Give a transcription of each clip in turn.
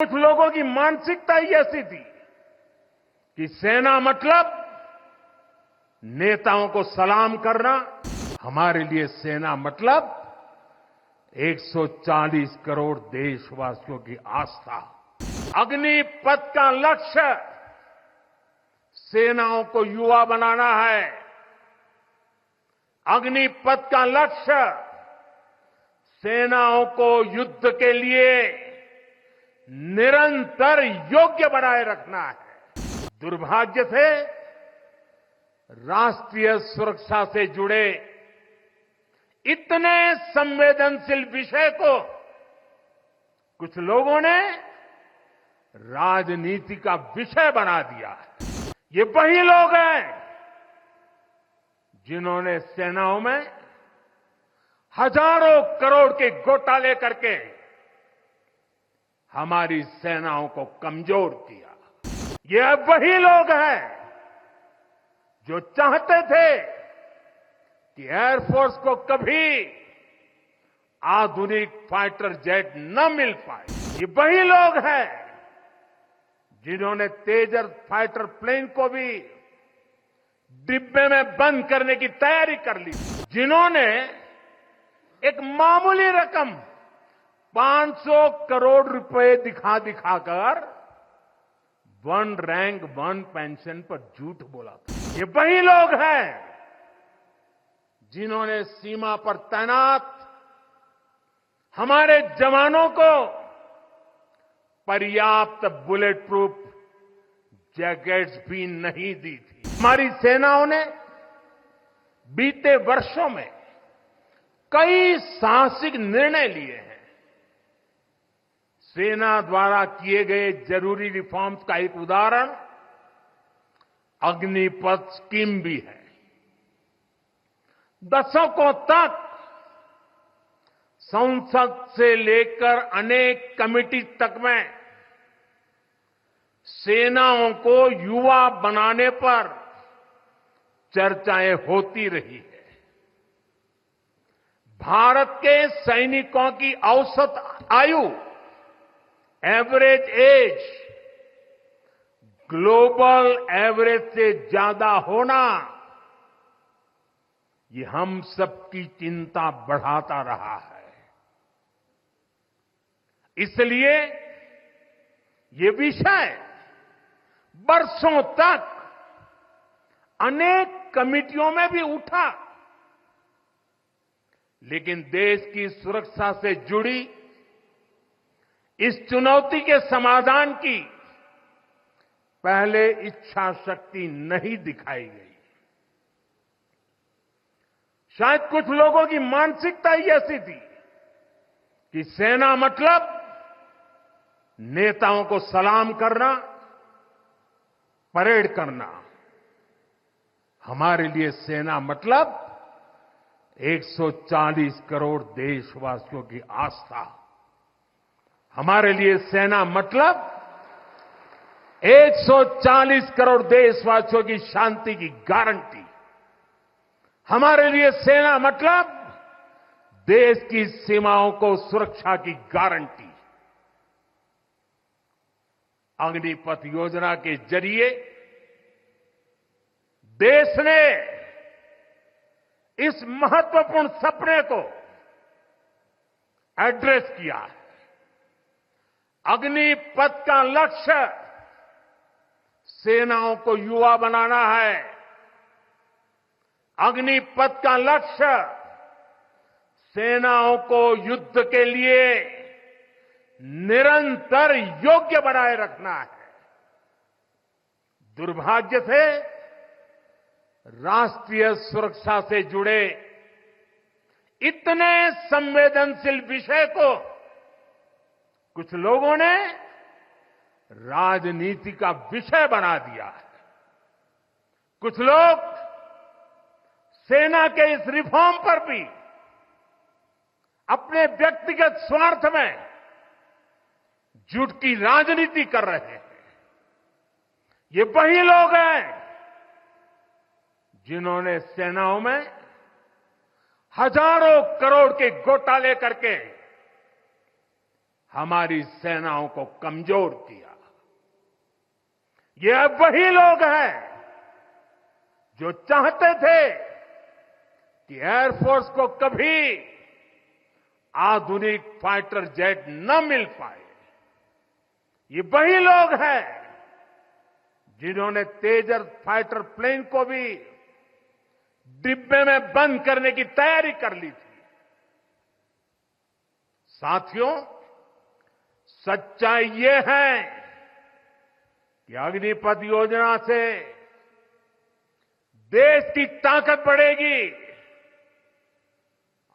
कुछ लोगों की मानसिकता ही ऐसी थी कि सेना मतलब नेताओं को सलाम करना। हमारे लिए सेना मतलब 140 करोड़ देशवासियों की आस्था। अग्निपथ का लक्ष्य सेनाओं को युवा बनाना है। अग्निपथ का लक्ष्य सेनाओं को युद्ध के लिए निरंतर योग्य बनाए रखना है। दुर्भाग्य से राष्ट्रीय सुरक्षा से जुड़े इतने संवेदनशील विषय को कुछ लोगों ने राजनीति का विषय बना दिया है। ये वही लोग हैं जिन्होंने सेनाओं में हजारों करोड़ के घोटाले करके हमारी सेनाओं को कमजोर किया। ये वही लोग हैं जो चाहते थे कि एयरफोर्स को कभी आधुनिक फाइटर जेट न मिल पाए। ये वही लोग हैं जिन्होंने तेजस फाइटर प्लेन को भी डिब्बे में बंद करने की तैयारी कर ली। जिन्होंने एक मामूली रकम 500 करोड़ रुपए दिखा दिखाकर वन रैंक वन पेंशन पर झूठ बोला था। ये वही लोग हैं जिन्होंने सीमा पर तैनात हमारे जवानों को पर्याप्त बुलेट प्रूफ जैकेट्स भी नहीं दी थी। हमारी सेनाओं ने बीते वर्षों में कई साहसिक निर्णय लिए हैं। सेना द्वारा किए गए जरूरी रिफॉर्म्स का एक उदाहरण अग्निपथ स्कीम भी है। दशकों तक संसद से लेकर अनेक कमेटी तक में सेनाओं को युवा बनाने पर चर्चाएं होती रही है। भारत के सैनिकों की औसत आयु एवरेज एज ग्लोबल एवरेज से ज्यादा होना ये हम सबकी चिंता बढ़ाता रहा है। इसलिए ये विषय वर्षों तक अनेक कमिटियों में भी उठा, लेकिन देश की सुरक्षा से जुड़ी इस चुनौती के समाधान की पहले इच्छा शक्ति नहीं दिखाई गई। शायद कुछ लोगों की मानसिकता ही ऐसी थी कि सेना मतलब नेताओं को सलाम करना, परेड करना। हमारे लिए सेना मतलब 140 करोड़ देशवासियों की आस्था। हमारे लिए सेना मतलब 140 करोड़ देशवासियों की शांति की गारंटी। हमारे लिए सेना मतलब देश की सीमाओं को सुरक्षा की गारंटी। अग्निपथ योजना के जरिए देश ने इस महत्वपूर्ण सपने को एड्रेस किया है। अग्निपथ का लक्ष्य सेनाओं को युवा बनाना है। अग्निपथ का लक्ष्य सेनाओं को युद्ध के लिए निरंतर योग्य बनाए रखना है। दुर्भाग्य से राष्ट्रीय सुरक्षा से जुड़े इतने संवेदनशील विषय को कुछ लोगों ने राजनीति का विषय बना दिया है। कुछ लोग सेना के इस रिफॉर्म पर भी अपने व्यक्तिगत स्वार्थ में झूठ की राजनीति कर रहे हैं। ये वही लोग हैं जिन्होंने सेनाओं में हजारों करोड़ के घोटाले करके हमारी सेनाओं को कमजोर किया। ये अब वही लोग हैं जो चाहते थे कि एयरफोर्स को कभी आधुनिक फाइटर जेट न मिल पाए। ये वही लोग हैं जिन्होंने तेजस फाइटर प्लेन को भी डिब्बे में बंद करने की तैयारी कर ली थी। साथियों, सच्चाई ये है कि अग्निपथ योजना से देश की ताकत बढ़ेगी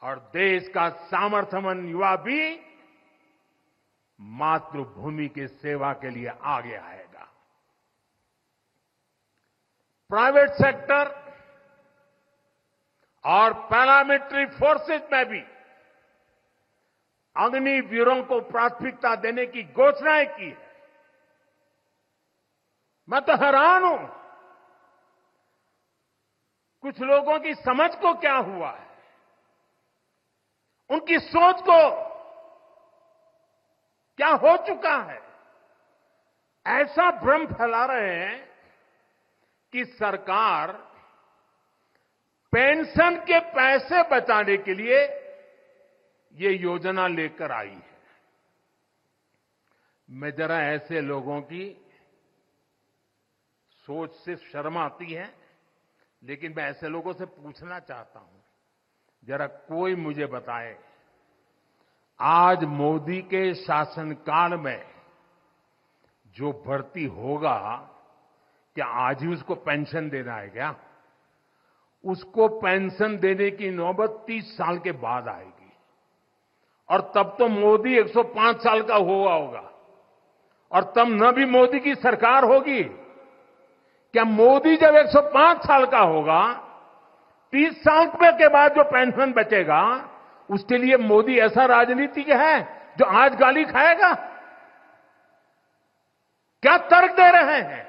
और देश का सामर्थ्यवान युवा भी मातृभूमि की सेवा के लिए आगे आएगा। प्राइवेट सेक्टर और पैरामिलिट्री फोर्सेस में भी अग्निवीरों को प्राथमिकता देने की घोषणाएं की है। मैं तो हैरान हूं, कुछ लोगों की समझ को क्या हुआ है, उनकी सोच को क्या हो चुका है। ऐसा भ्रम फैला रहे हैं कि सरकार पेंशन के पैसे बचाने के लिए ये योजना लेकर आई है। मैं जरा ऐसे लोगों की सोच से शर्म आती है, लेकिन मैं ऐसे लोगों से पूछना चाहता हूं, जरा कोई मुझे बताए, आज मोदी के शासनकाल में जो भर्ती होगा, क्या आज ही उसको पेंशन देना है क्या? उसको पेंशन देने की नौबत 30 साल के बाद आएगी और तब तो मोदी 105 साल का हुआ होगा और तब न भी मोदी की सरकार होगी। क्या मोदी जब 105 साल का होगा, 30 साल के बाद जो पेंशन बचेगा, उसके लिए मोदी ऐसा राजनीतिक है जो आज गाली खाएगा? क्या तर्क दे रहे हैं?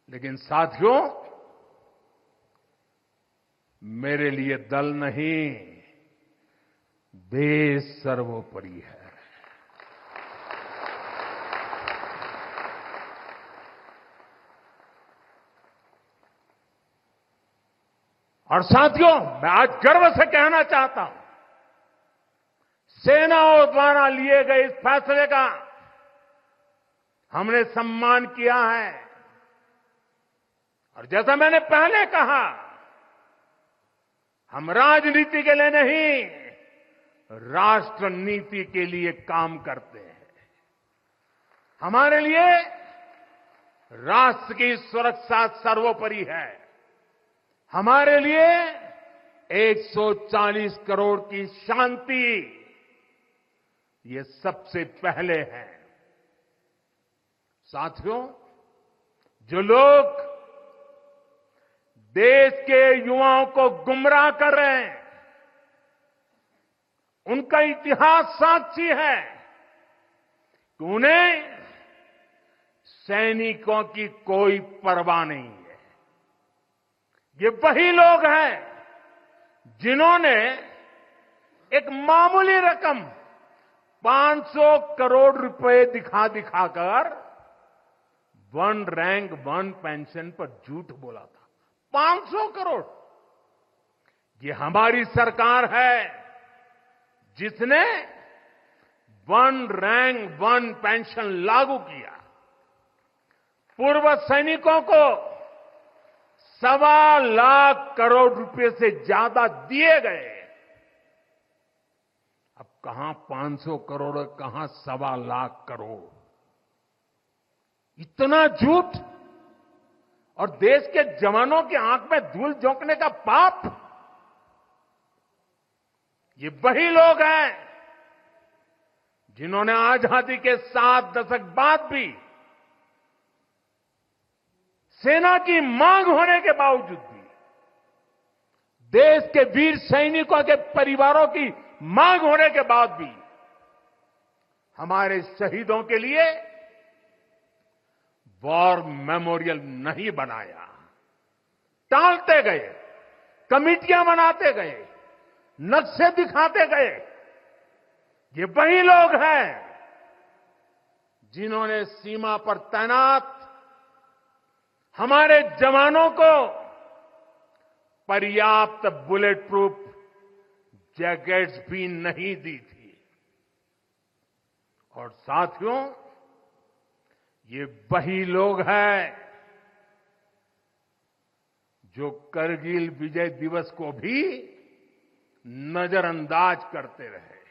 लेकिन साथियों, मेरे लिए दल नहीं, देश सर्वोपरि है। और साथियों, मैं आज गर्व से कहना चाहता हूं, सेनाओं द्वारा लिए गए इस फैसले का हमने सम्मान किया है। और जैसा मैंने पहले कहा, हम राजनीति के लिए नहीं, राष्ट्र नीति के लिए काम करते हैं। हमारे लिए राष्ट्र की सुरक्षा सर्वोपरि है। हमारे लिए 140 करोड़ की शांति ये सबसे पहले है। साथियों, जो लोग देश के युवाओं को गुमराह कर रहे हैं, उनका इतिहास साक्षी है कि उन्हें सैनिकों की कोई परवाह नहीं है। ये वही लोग हैं जिन्होंने एक मामूली रकम 500 करोड़ रुपए दिखाकर वन रैंक वन पेंशन पर झूठ बोला था। 500 करोड़। ये हमारी सरकार है जिसने वन रैंक वन पेंशन लागू किया। पूर्व सैनिकों को 1.25 लाख करोड़ रुपए से ज्यादा दिए गए। अब कहां 500 करोड़, कहां 1.25 लाख करोड़। इतना झूठ और देश के जवानों की आंख में धूल झोंकने का पाप। ये वही लोग हैं जिन्होंने आजादी के 7 दशक बाद भी सेना की मांग होने के बावजूद भी, देश के वीर सैनिकों के परिवारों की मांग होने के बाद भी हमारे शहीदों के लिए वॉर मेमोरियल नहीं बनाया। टालते गए, कमिटियां बनाते गए, नक्शे दिखाते गए, ये वही लोग हैं जिन्होंने सीमा पर तैनात हमारे जवानों को पर्याप्त बुलेट प्रूफ जैकेट्स भी नहीं दी थी। और साथियों, ये वही लोग हैं जो करगिल विजय दिवस को भी नजरअंदाज करते रहे।